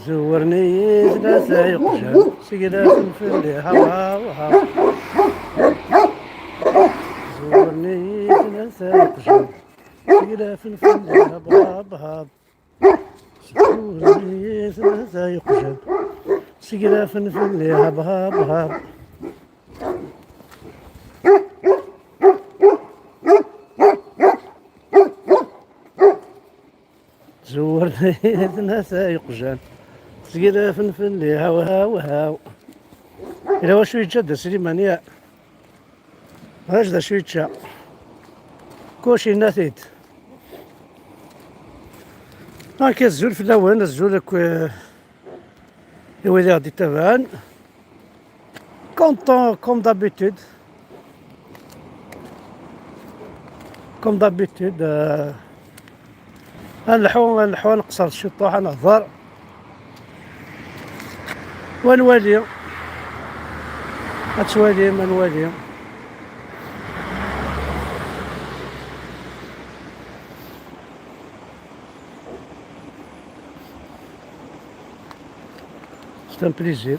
زورني ثلاثة يقجان سقلا في الهوا وها. زورني ثلاثة يقجان سقلا في الهوا بهاب. زورني ثلاثة يقجان سقلا في الهوا بهاب. زورني ثلاثة يقجان سقلا في الهوا وها. إلا واش شوية جدة سليمانية هاجدا شوية شا كوشي ناثيد هاكا الزول في الأول الزول الوالد غادي تبان كوم دابيتود نلحو نقصر الشطوح نهضر ونوالي هتوالي ما نوالي. سي ان بليزير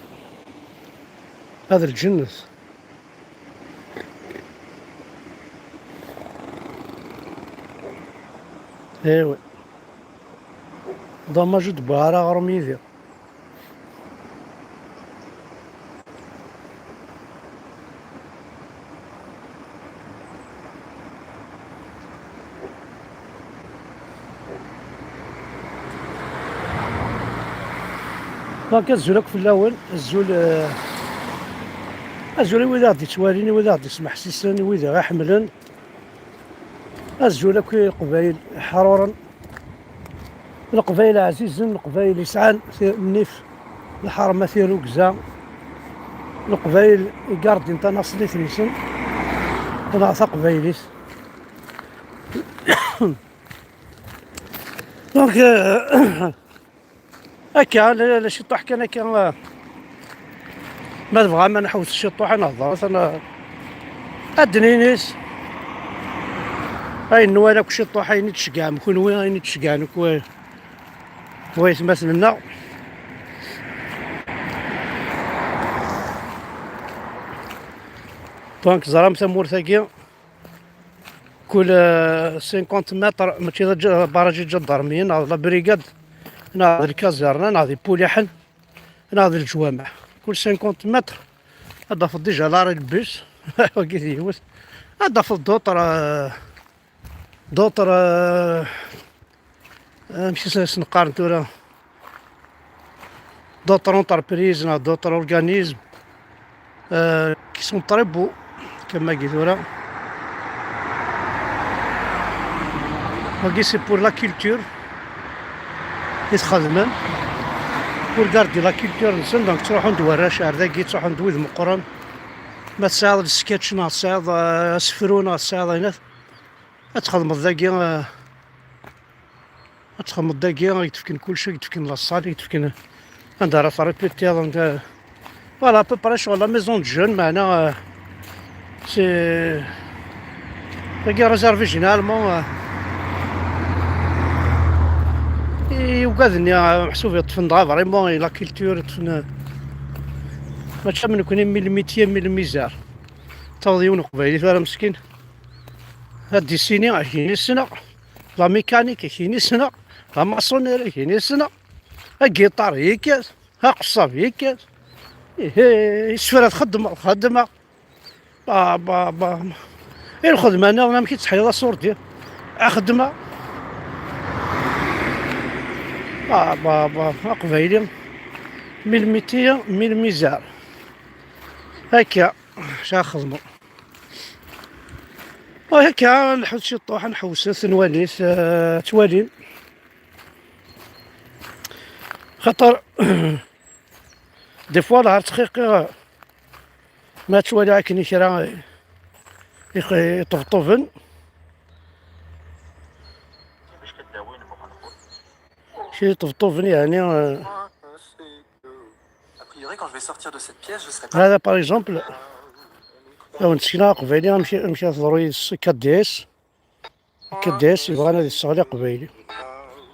هذا الجنس. ايوا ضماج دبارة غرم يدير. هاكا الزول في الاول الزول ويدا غادي تواليني ويدا غادي يسمح سيساني ويدا غا حملن الزول قبايل حرورا القبايل عزيزا القبايل يسعان النيف الحرمة ثيرو كزا القبايل يقارد انت ناصلي ثريسن ونعطى قبايليس. دونك هكا لا شطوح كان هكا ما تبغى ما نحوس الشطوح نهضر انا الدنينيس هاي النوالك الشطوح هاي نتشقع مكون وين هاي نتشقع نكوي كويس مثلنا. دونك زرام ثمور ثاقي كل 50 متر ماشي براجي جدرميين ناض بريقاد ناض الكازارنا ناض بوليحن ناض الجوامع كل 50 متر هذا في ديجا لاري البيس وقيت يوس هذا في دوطر ماشي سنقارن تورا دوطر اونتربريز دوطر اورغانيزم كي سون طريبو كما قلت ورا سي بور لا كولتور يتخدمن بور كاردي لا كولتور نسن دونك تروحو ندوار شعر ذاكي تروحو ندوي مقرن ما تساعد السكيتش ما تساعد سفرونه تساعد هنا تخدم ذاكي تخدم ذاكي يتفكن كلشي يتفكن لاصال يتفكن عندها فريبيتي دونك فوالا بوبري شغل لا ميزون دو جون معنا سي ذاكي ريزيرفي جينيرالمون وقادني محسوب يطفن دغا فريمون لا كولتور طفن ماشي من يكون ميليميتيا من الميزار تاضيون قبايلي فاهم مسكين هاد السيني عشرين السنة لا ميكانيك 20 سنة لا ماسونير 20 سنة الجيتار هيكاس ها قصاب هيكاس السفرة خدمة با الخدمة انا ما كيتحيد صورتي خدمة قبايلي ميلميتيا ميل ميزار هكا شا خدمو وهكا نحوس شي طوح نحوس نواليس توالين خاطر دي فوا نهار تخيق ما توالي عاكني كرا يطفطفن شي يطفطفن يعني هذا باغ اكزومبل لو نسينا قبيلي نمشي ضروري كديس يبغانا دي الصغالي قبيلي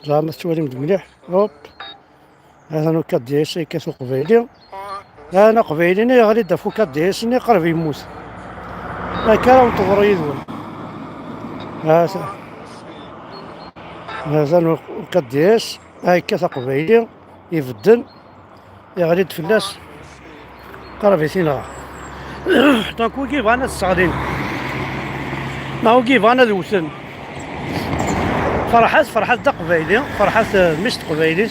زعما تولي مليح. هوب هذا نو كاد ديالي كاسو قبيلي. انا قبيلي غادي دافو كاد ديالي قرب يموت. هاكا ننتظرو يدوي. هذا نو كاد ديالي هاكا قبيلي يفدن غادي تفلاس قرب يثينها. دونك وي كيف انا الصغرين ما هو كيف انا الوسن فرحات دا قبايلي فرحات مشت قبايلي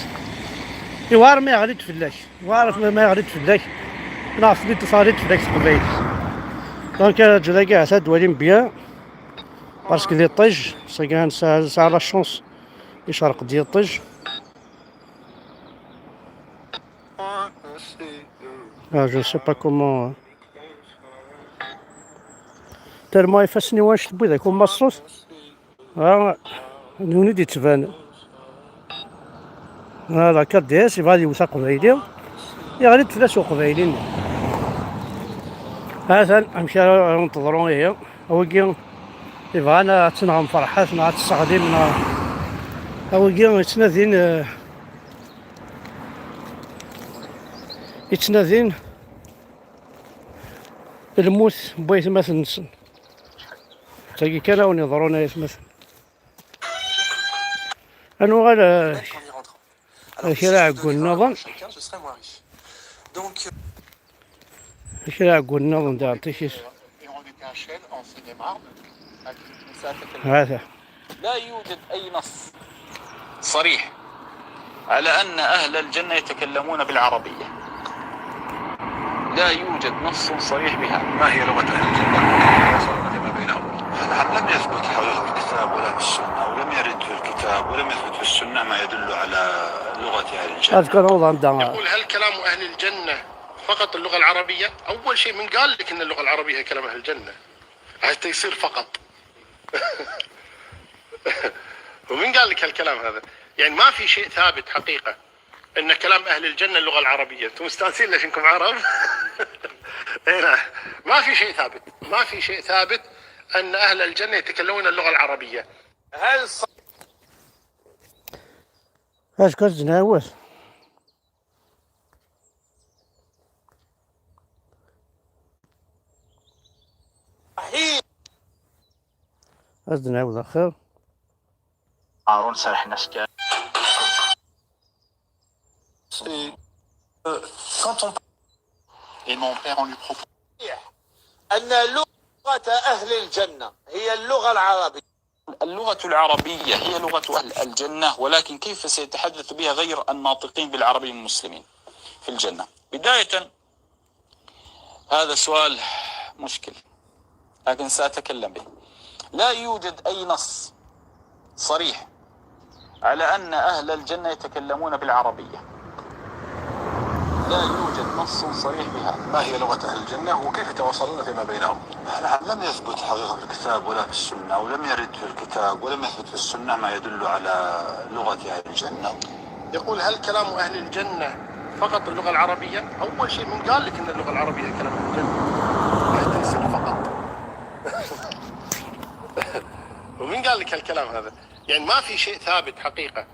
يوار ما غادي تفلاش يوار ما غادي تفلاش ناقص لي تصاريت تفلاش قبايلي. دونك جلا كاع هاد دوالين بيان باسكو لي طيج سا سا لا شونس يشرق ديال الطيج. جو سي با كومون تالمو يفاسني واش تبغي يكون مصوص. نوني دي تبان هذا كديس غادي يوثق قبايلي غادي تفلاسو قبايلين. هذا نمشي ننتظرو هي هوكي يبغى انا تنغم فرحات مع الصغدي من هوكي يتنادين الموت بغيت مثلا تاكي كان وني ضرونا يتمثل انو غير شراع قلنا نظن شراع قلنا نظن دار تيشيس هذا. لا يوجد أي نص صريح على أن أهل الجنة يتكلمون بالعربية. لا يوجد نص صريح بها. ما هي لغة أهل الجنة؟ وصلنا فيما بينهم. لم يثبت حديث في الكتاب ولا في السنة ولم يرد في الكتاب ولم يثبت في السنة ما يدل على لغة أهل الجنة. يقول هل كلام أهل الجنة فقط اللغة العربية؟ أول شيء من قال لك أن اللغة العربية هي كلام أهل الجنة؟ حتى يصير فقط. ومن قال لك هالكلام هذا؟ يعني ما في شيء ثابت حقيقة ان كلام اهل الجنة اللغة العربية. انتم مستانسين ليش انكم عرب؟ ما في شيء ثابت، ما في شيء ثابت ان اهل الجنة يتكلمون اللغة العربية. هل اش كتناوش صحيح؟ ازناوز اخر هارون سرح نشكا. Quand on Et mon père, on lui propose أن لغة أهل الجنة هي اللغة العربية. اللغة العربية هي لغة أهل الجنة، ولكن كيف سيتحدث بها غير الناطقين بالعربي المسلمين في الجنة؟ بداية هذا سؤال مشكل لكن سأتكلم به. لا يوجد أي نص صريح على أن أهل الجنة يتكلمون بالعربية. لا يوجد نص صريح بها. ما هي لغة أهل الجنة وكيف يتواصلون فيما بينهم؟ لم يثبت حقيقة في الكتاب ولا في السنة ولم يرد في الكتاب ولم يثبت في السنة ما يدل على لغة أهل الجنة. يقول هل كلام أهل الجنة فقط اللغة العربية؟ أول شيء من قال لك أن اللغة العربية هي كلام أهل الجنة؟ حتى يصير فقط. ومن قال لك هالكلام هذا؟ يعني ما في شيء ثابت حقيقة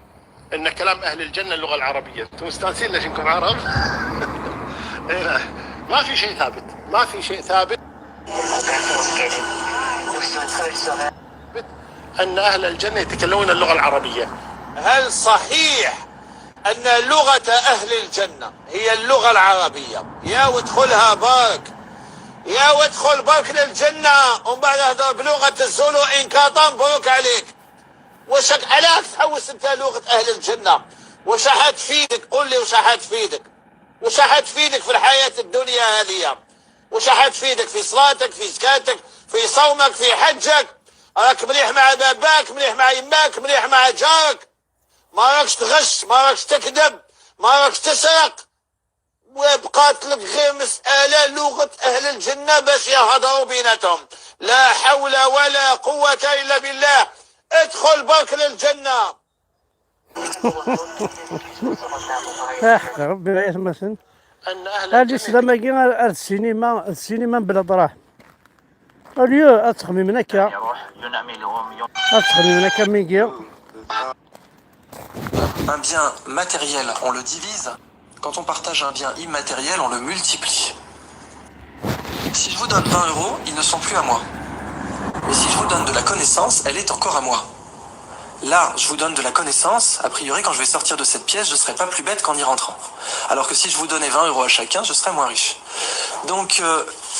ان كلام اهل الجنة اللغة العربية. انتم مستانسين ليش انكم عرب؟ ما في شيء ثابت، ما في شيء ثابت ان اهل الجنة يتكلمون اللغة العربية. هل صحيح ان لغة اهل الجنة هي اللغة العربية؟ يا وادخلها بارك، يا وادخل بارك للجنة ومن بعد اهدر بلغة الزولو ان كاطن بروك عليك. وشك علاك تحوس انت لغة اهل الجنة؟ وش حتفيدك؟ قل لي وش حتفيدك؟ وش حتفيدك في الحياة الدنيا هذه؟ وش حتفيدك في صلاتك، في زكاتك، في صومك، في حجك؟ راك مليح مع باباك، مليح مع يماك، مليح مع جارك، ما راكش تغش، ما راكش تكذب، ما راكش تسرق. وبقات لك غير مسألة لغة أهل الجنة باش يهضروا بيناتهم. لا حول ولا قوة إلا بالله. ادخل برك للجنة. ربي لا يسمسن هذه السلامة كي السينما بلا دراهم اليو أتخمي من هكا أتخمي من هكا ميكي un bien matériel, on le divise. Quand on partage un bien immatériel, on le multiplie. Si je vous donne 20 euros, ils ne sont plus à moi. Mais si je vous donne de la connaissance, elle est encore à moi. Là, je vous donne de la connaissance, a priori, quand je vais sortir de cette pièce, je ne serai pas plus bête qu'en y rentrant. Alors que si je vous donnais 20 euros à chacun, je serais moins riche. Donc,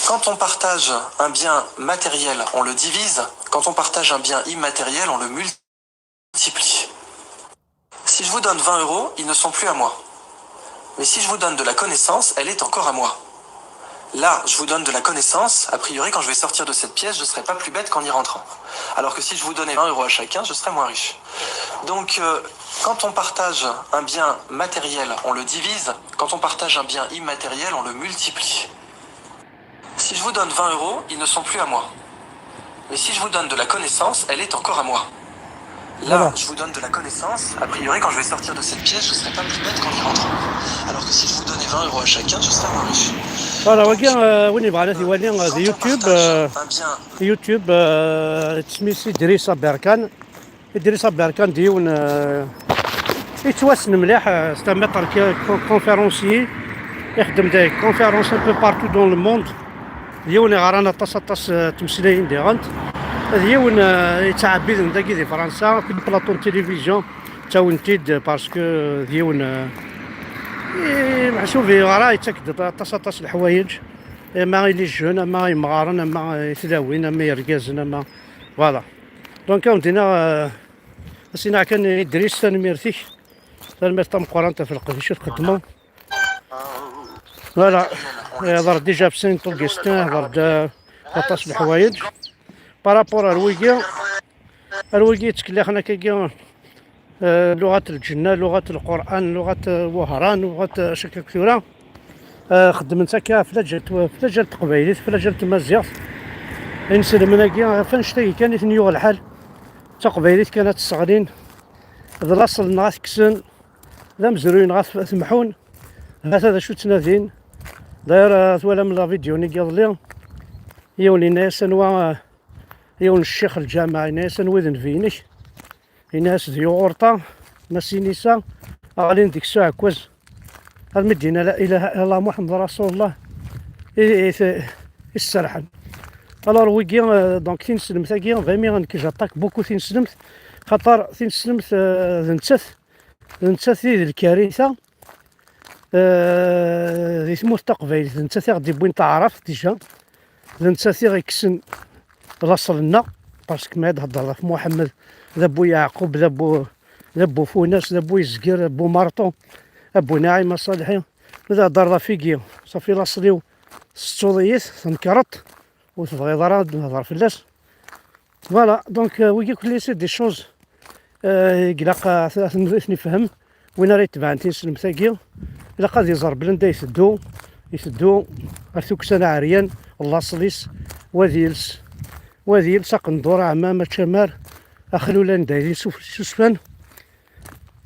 quand on partage un bien matériel, on le divise. Quand on partage un bien immatériel, on le multiplie. Si je vous donne 20 euros, ils ne sont plus à moi. Mais si je vous donne de la connaissance, elle est encore à moi. Là, je vous donne de la connaissance, a priori, quand je vais sortir de cette pièce, je ne serai pas plus bête qu'en y rentrant. Alors que si je vous donnais 20 euros à chacun, je serais moins riche. Donc, quand on partage un bien matériel, on le divise. Quand on partage un bien immatériel, on le multiplie. Si je vous donne 20 euros, ils ne sont plus à moi. Mais si je vous donne de la connaissance, elle est encore à moi. Là, Voilà. je vous donne de la connaissance. A priori, quand je vais sortir de cette pièce, je ne serai pas plus bête qu'en y rentrant. Alors que si je vous donnais 20 euros à chacun, je serais moins riche. فوالا وكاين وين يبغى يولي Quand ذا on يوتيوب partage un bien يوتيوب تسميسي إدريس بيركان. إدريس بيركان ديون يتوسن مليح ستاميتر كونفيرونسي يخدم داي كونفيرونس ان بو بارتو دون لو موند ديون غرانا طاس تمسلاين ديغانت ديون يتعبي داكي دي فرنسا في بلاطون تيليفزيون تاونتيد باسكو ديون محسوبي راه يتاكد طاس الحوايج اما لي جون اما يمغارن اما يتداوين اما يركازن اما فوالا دونك اودينا سينا كان يدريس تنميرتيك تنميرت مقران في القديش تقدموا فوالا هضر ديجا بسين طوكيستان هضر طاس الحوايج بارابور الويكي تكلخنا كي لغة الجنة لغة القرآن لغة وهران لغة شكل كثيرة خدمت هكا فلاجال تقبايليت فلاجال تمازيغ نسلمنا كي فنشتي كانت نيوغ الحال تقبايليت كانت الصغرين ذا لاصل غاث كسن ذا مزروين غاث ثمحون هذا شو تنادين داير ثوالا من لا فيديو ني قبل يوني ناس نوا يون الشيخ الجامعي ناس نوذن فينيش ناس ذيو غورطة ناسينيسا أغالين ديك الساعة كوز المدينة لا إله إلا الله محمد رسول الله السرحن الوغ ويكي دونك تنسلمت هاكي فامي غنك جاتاك بوكو تنسلمت خاطر تنسلمت ذنتث ذي الكارثة ذي ثموت تقبايل ذنتث غادي بوين تعرف ديجا ذنتث غيكسن راسلنا باسكو ما يهضر في محمد ذا بو يعقوب ذا بو فوناس ذا بو يزكير ذا بو مارطون ابو ناعم صالحي ذا دار فيكي صافي لاصليو ستوضيت تنكرط وتبغي نهضر فلاس فوالا دونك ويكي كل سي دي شوز قلاق نفهم وين راه يتبع تنسلم ثاكي الا قاد يزر بلندا يسدو ارثوك سنه عريان الله صليس وذيلس قندور عمامة شمار أخلولان دايرين سوسفان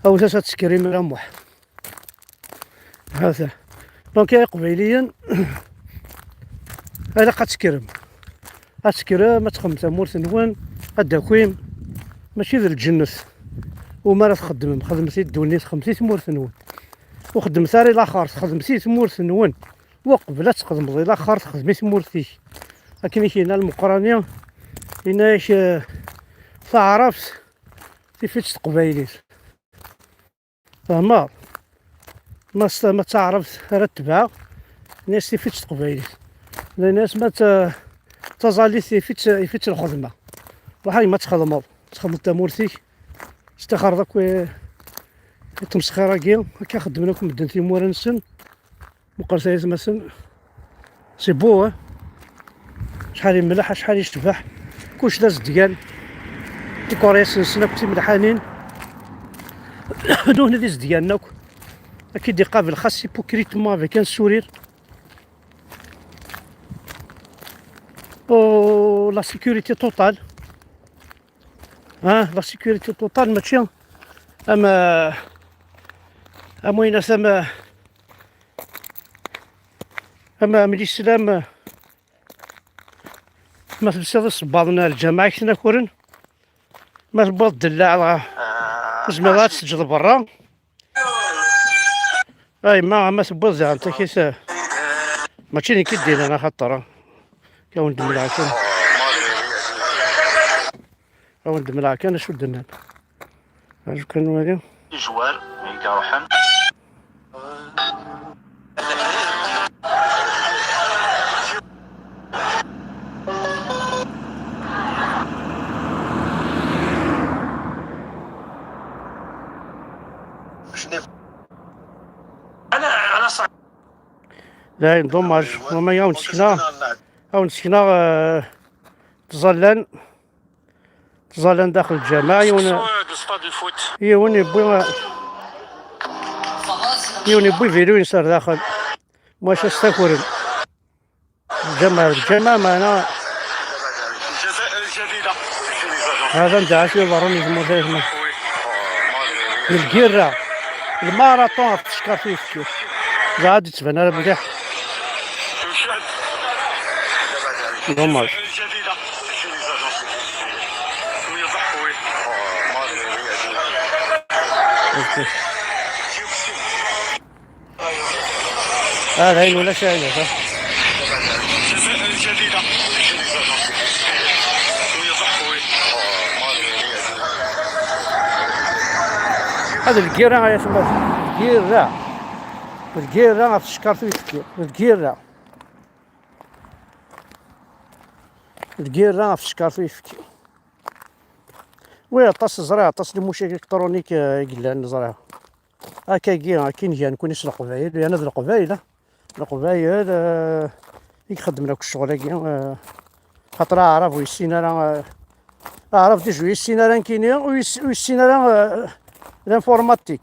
أو ثلاثة تسكريم رموح هذا دونك قبيليا هذا قد تسكرم ما تخمت مورث نوان الدكويم ماشي ذا الجنث وما راه تخدم خدمتي الدوني خدمتي مورث نوان وخدمت راه الاخر خدمتي مورث نوان وقبل تخدم ذي الاخر تخدمي مورثي لكن كاينه المقرانيه إناش تعرفت كيفاش تقبايليت فما ما تعرفت راه تبع ناس كيفاش تقبايليت الناس ما تزالي كيفاش الخدمة وحاي ما تخدم تمورتيك استخر داك تمسخيرة كي هكا خدمنا لكم مدنتي مورا نسن مقرسايز مثلا سي بو شحال يملح شحال يشتبح كلشي داز ديال ديكوريس نسنا كنتي ملحانين هنا ديز ديالنا اكيد دي قابل خاص هيبوكريتمون افيك ان سورير او لا سيكوريتي توتال لا سيكوريتي توتال ماشي اما وين ثما اما ملي السلام ما تبصيش بعضنا الجماعة كنا كورن ما تبغى تدلع زعما غاتسجل برا اي ما تبوزع انت كيس ماشي اللي كدير انا خاطر كون ملاكن كون ملاكن شو درنا اش كانوا هذا جوار يقاوحن انا صعب لا دوماج وما ياون سكنا تظلن داخل الجامع الاستاد الفوت يوني بوي فيلو ينصر داخل واش استفورن الجامع معنا الجزائر الجديده هذا ندعش يضرني المدير الكيرة الماراطون تشكر فيه كيف زاد تبان انا مليح دوماج الجديده هذا هين ولا شيء الجزائر الجديده هذا الكيرة يا سماه الكيرة تشكر فيه كيف الكيرة تشكر فيه كيف وي طاس زرع طاس المشاكل الكترونيك قلنا زرع هكا كاين جا نكون نسرق القبايل انا ذ القبايل يخدم لك الشغل كاع خاطر عرف ويسينا راه عرف دي جوي السينا راه كاينين ويسينا راه الانفورماتيك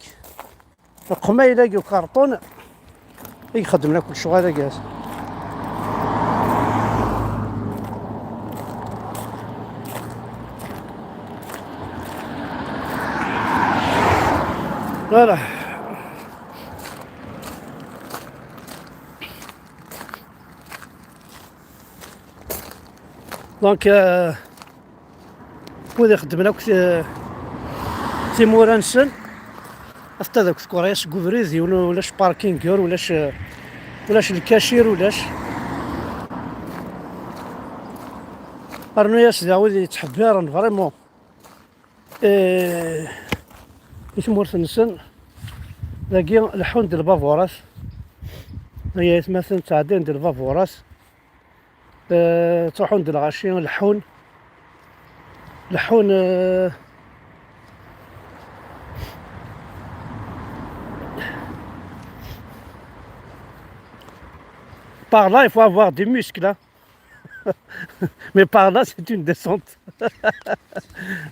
القمايله كاع كارطون يخدم لك كل شغل كاع فوالا دونك وذا يخدم لك تيمور انسن حتى ذاك كوريس كوفريزي ولاش باركينغور ولاش الكاشير ولاش ارنو ياس داود يتحبرن فريمون يتمور نسن لاقي الحون ديال البافوراس هي مثلا تعدين ديال البافوراس تروحون ديال الغاشيين لحون par là il faut avoir des muscles hein. Mais par là c'est une descente.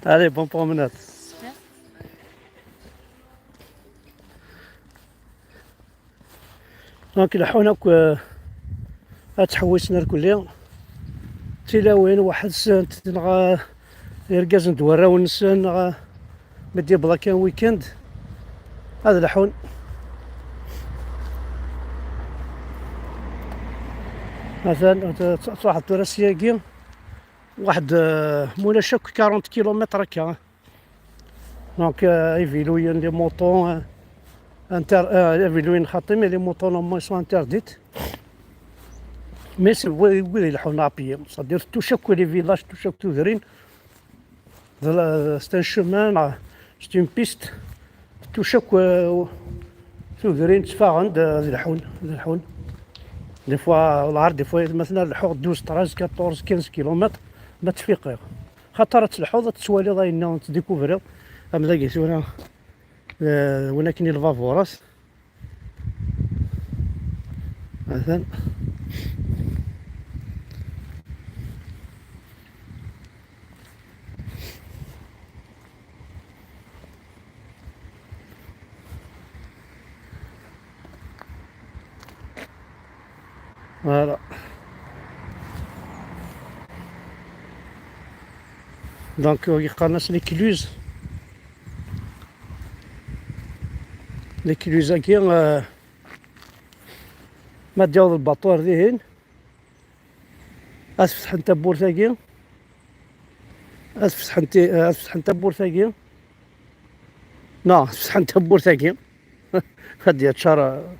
Allez, bonne promenade. دونك الحون تحوسنا الكل تلاوين واحد السنت نغا يركز ندوراو نسن نغا بدي بلا كان ويكند هذا الحون مثلا تروح التوراسياكي واحد مولا شاك 40 كيلومتر هكا دونك يفيلوين لي موطون يفيلوين خاطي لي موطون نورمالمون سون انترديت مي سي وين يلحقون ابيي صدير توشاك لي فيلاج توشاك تودرين سي ان شومان سي اون بيست توشاك تودرين تفاغن الحون دي فوا العرض دي فوا مثلا الحوض 12 13 14 15 كيلومتر ما تفيق خاطر تلحوظ تسوالي ضاينا تديكوفري ام لاقي سونا وين كاين الفافوراس مثلا فوالا دونك يقارناس ليكلوز هاكي ما ديال الباطور ذهن اسفتح نتا بورتاكي اسفتح نتا بورتاكي نا اسفتح نتا بورتاكي هادي هاد شهر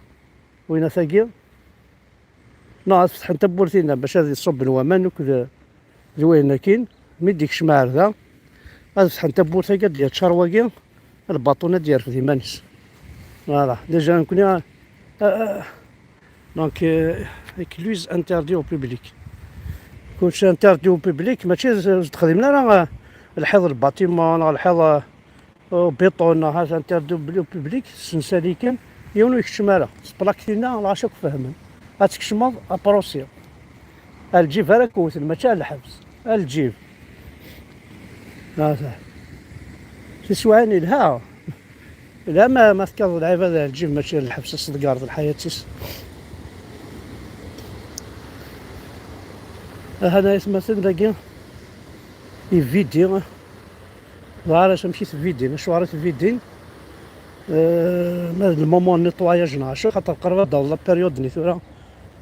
وين ثاقي ناض فتح تبورتينا باش هذه تصب الومان وكذا زوين كاين ميديك شمار ذا هذا فتح تبورتي قد ديال شرواقي الباطونه ديال في مانيس فوالا ديجا نكون دونك اكلوز انتردي او بوبليك كلشي انتردي او بوبليك ماشي تخدمنا راه الحيض الباتيمون الحيض بيطون هذا انتردي او بوبليك سنسالي كان يونو يكشمالا سبلاكتينا لا شك فهمن هاتكشمض ابروسيا الجيب هذا كوث ماشي الحبس الجيب هذا تسواني لها لا ما تكرر العيب هذا الجيب ماشي الحبس الصدقار في الحياة هذا مثلا لاقي يفيدي علاش مشيت فيدين شو عرفت فيدين هذا المومون نيطواياج ناشر خاطر قربت داولا بيريود نيثورا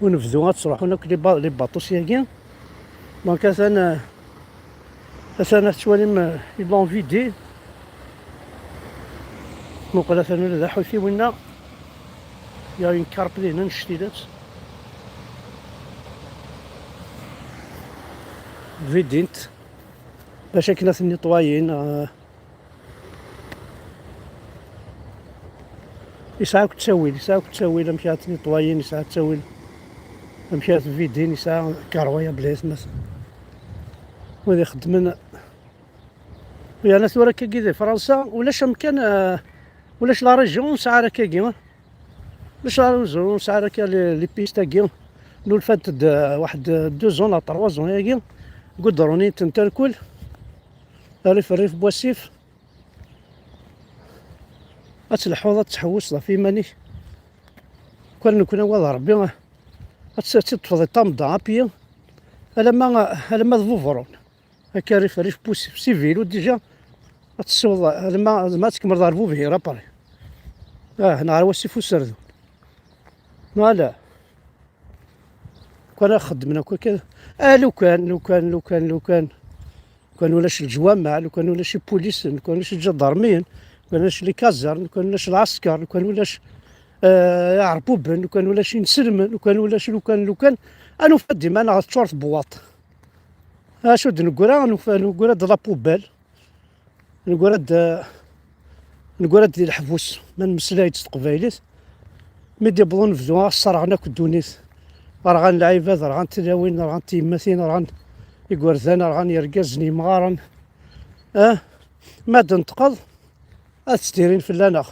ونفذوها تروحوا ناك لي باطو سياكين دونك انا توالي يبلون فيدي نقول مثلا لا حوثي وينا يا اون كارب لينا نشتيلات فيدينت باش كنا نيطوايين يساعك تسويل مشات نيطوايين يساعك تسويل مشات فيدين يساع كاروايا بلايص مثلا وهذا خدمنا ويا ناس ورا كي فرنسا ولاش مكان ولاش لا ريجيون ساعه راه كاكي باش لا ريجيون ساعه راه لي بيستا كي لو فات واحد 2 زون 3 زون هاكي قدروني تنتركل الريف بواسيف الحوض تحوس في ماني كنا والله ربي تطفض طامضة ابيا لما ضفرون هكا ريف بوسيف سيفيلو ديجا تصوض ما تكمل ضربو به رابري هنا على واسيف وسردو لا كنا خدمنا كذا لو كان ولاش الجوامع لو كان ولاش البوليس لو كان ولاش الجدرمين لو كان ولاش لي كازر لو كان ولاش العسكر لو كان ولاش عربوبن لو كان ولاش نسلم لو كان انا فدي ما انا تشورت بواط شو نقول د لا بوبال نقول ديال الحبوس من مسلايد تقبايلات مدي بلون نفذوها صرعنا كدونيت راه غنلعيبات راه غنتلاوين راه غنتيماتين راه يقورثان راه غنيركازني مغارن ما تنتقض تستيرين في اللانغ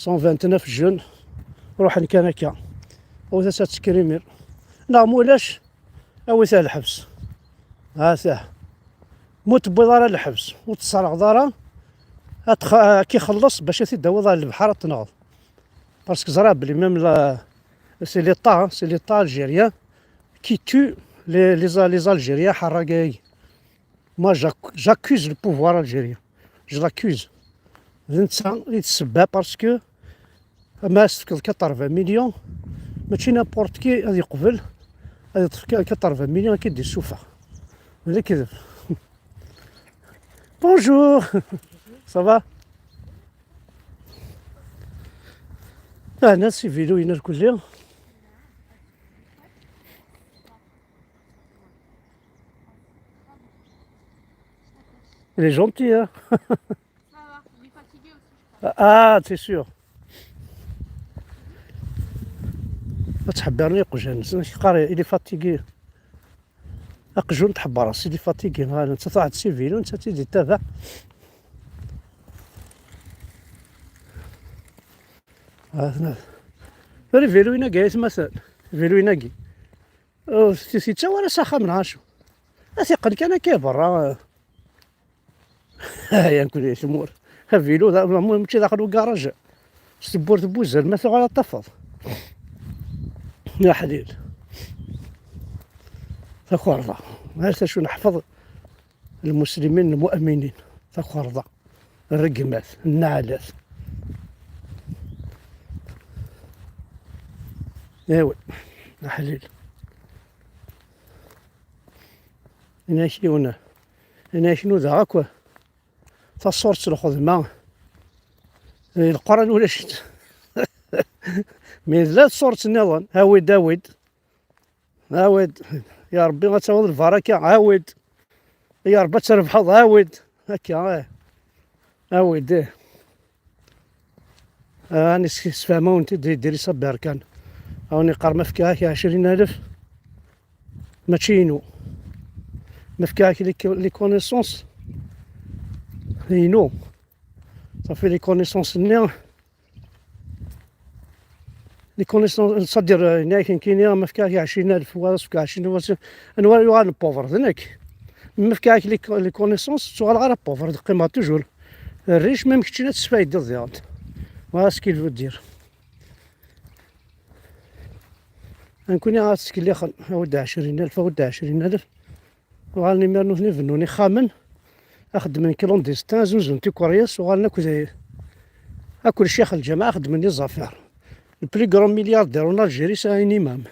129 جون روح كان هكا وذا تسكريمير لا مولاش اوثا الحبس ساه موت بيضاره الحبس وتصرع دارا كي خلص باش تداوض البحر تنغض باسكو زرا بلي ميم سي ليطا الجيريان كي تو les Algériens حراقاي ما j'accuse le pouvoir algérien je l'accuse نتا اللي تسبب باسكو ما استفكر 40 مليون ماشي نابورت كي هذه قبل هذه 40 مليون كيدي السوفه ولا كذب بونجور صافا هنا سيفيلو هنا الكل Il est gentil, hein. Ça va, il est fatigué aussi. Ah, c'est sûr. ما تحبرني قجان قاري إلي فاتيكي أقجون تحب راسي إلي فاتيكي أنت طلعت سيفيل وأنت تيدي تتابع فيلو يناقي مثلا فيلو يناقي تا ولا ساخا من عاشو ثقل كان كي برا هيا نكون يسمور فيلو ماشي داخل الكراج سبورت بوزل ما ثقل طفض يا حليل ثقورضة هذا شو نحفظ المسلمين المؤمنين ثقورضة الرقمات النعالات ايوا يا حليل هنا شنو ذا هاكوا تصورت الخدمة القرآن ولا شت من ثلاث صورة النظام هاود هاود هاود. يا ربي غتعوض البركة هاود. يا ربي تربحض هاود هكا هاود. راني سفهمو انت ديري صبر كان راني قرمه فكاك 20,000 ماشي مفكاك لي كونيسونس هينو صافي لي كونيسونس نيا لي كونيسونس صدر هنا كاين مفكاك 20,000 وفكاك 20 انا غير بوفر هناك مفكاك لي كونيسونس تو غير بوفر قيمه توجور الريش ما يمكنش تستفايد ديال ما سكيل فو دير نكوني غاتسكيل لي ود 20,000 ود 20,000 وغالني ميرنو ثني فنوني خامن اخدم من كيلون ديستان زوزنتي كورياس وغالنا اكل شيخ الجماعه خدم لي زافير البلي كرون ملياردير اون الجيري ساين امام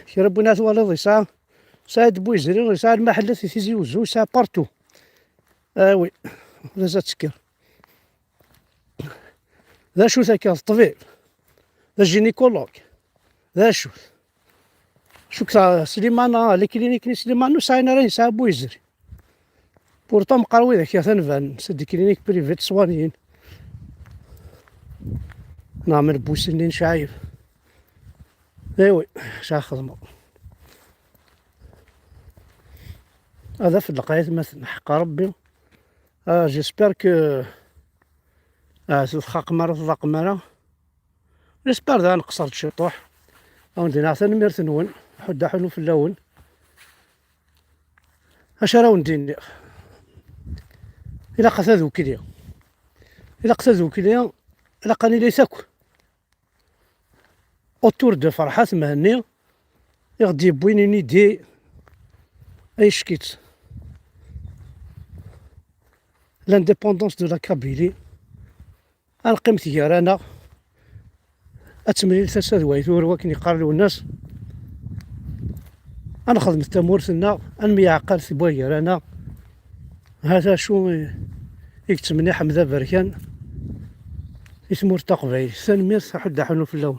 كي ربنا ثوالي يسعى سعد بويزري يسعى المحلات تيزي وزو يسعى بارتو وي لازم تسكر ذا شو ذاك الطبيب ذا جينيكولوج ذا شو سليمان لي كلينيك سليمان ساينا راه يسعى بويزري بورطون مقروي ذاك يا ثنفان سد كلينيك بريفيت صوانيين نعمل بوسنين شايف ايوي شا خدمة هذا في الدقايق مثلا حق ربي جيسبر كو تلقى قمرة جيسبر ذا نقصرت شي طوح او ندير عثا نمير ثنون حدا حلو في اللون اش راه ندير إلا قتا ذوكليا إلا قتا ذوكليا إلا قاني لي تاكل اوتور دو فرحات مهني يغدي بوينيني دي اي شكيت لانديبوندونس دو لا كابيلي القيمة تيارانا اتمليل ثلاثة دوايثور وكن يقارلو الناس انا خدمت تمورثنا انمي عقل ثبويا رانا هذا شو يكتمني حمزة بركان اسمه تقبيل ثاني مير حد حلو في اللون